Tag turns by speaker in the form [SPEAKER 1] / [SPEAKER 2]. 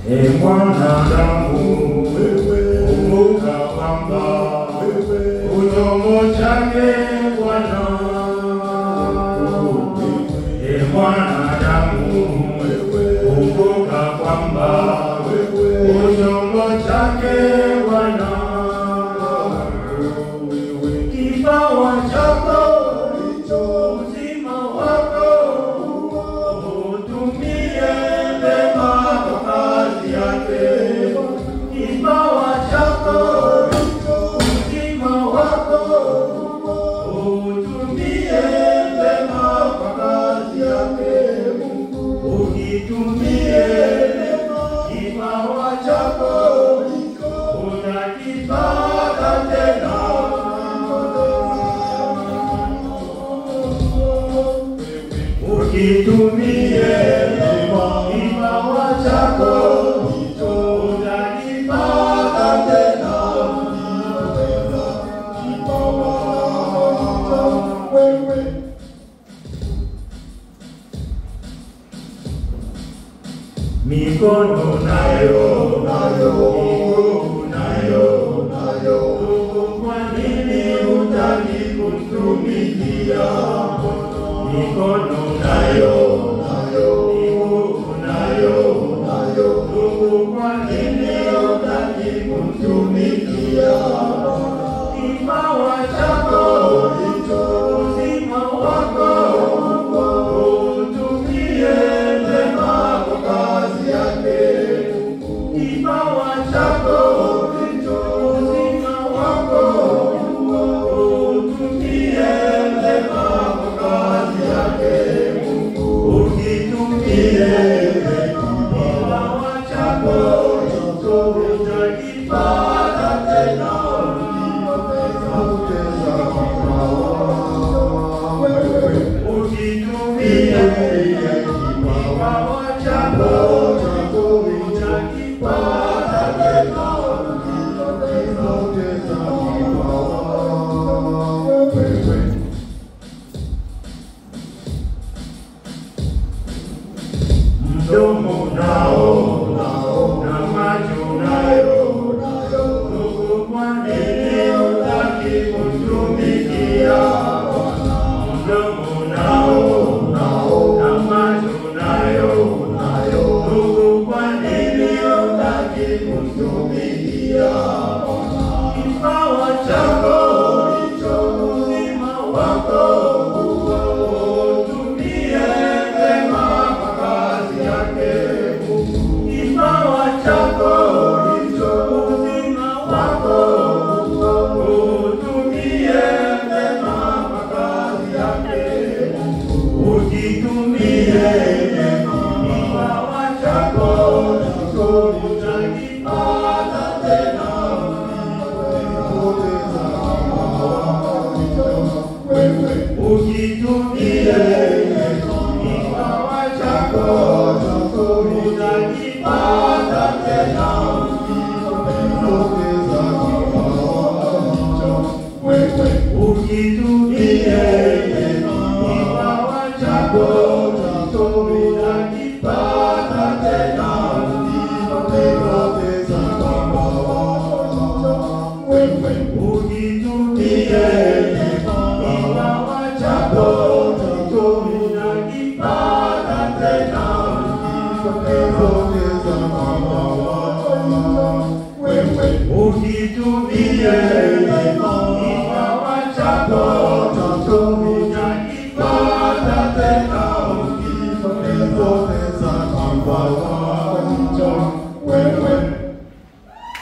[SPEAKER 1] mwanadamu, kumbuka kwamba udomo chake Bwana. Mwanadamu, kumbuka kwamba udomo chake Bwana. Kipawa chako uzima wako utumie vema kwa kazi yake. Kipawa chako uzima wako utumie vema kwa kazi yake. Ukitumie kipawa chako utakipata tena. Ukitumie kipawa chako utakipata tena. Mikono nayo, miguu nayo, kwa nini hutaki kumtumikia? Mikono nayo, miguu nayo, kwa nini hutaki kumtumikia? Kipawa chako uzima wako utumie vema kwa kazi yake. Kipawa chako uzima wako utumie vema kwa kazi yake. Ukitumie kipawa chako utakipata tena. Ukitumie kipawa chako utakipata tena. Mdomo nao na macho nayo, kwa nini hutaki kumtumikia? Mdomo nao na macho nayo, kwa nini hutaki kumtumikia? Kipawa chako uzima wako utumie vema kwa kazi yake. Kipawa chako uzima wako utumie vema kwa kazi yake. Ukitumie kipawa chako utakipata tena. Ukitumie kipawa chako utakipata tena. Ukitumie kipawa chako utakipata tena. Ukitumie kipawa chako utakipata tena. Ukitumie kipawa chako utakipata tena.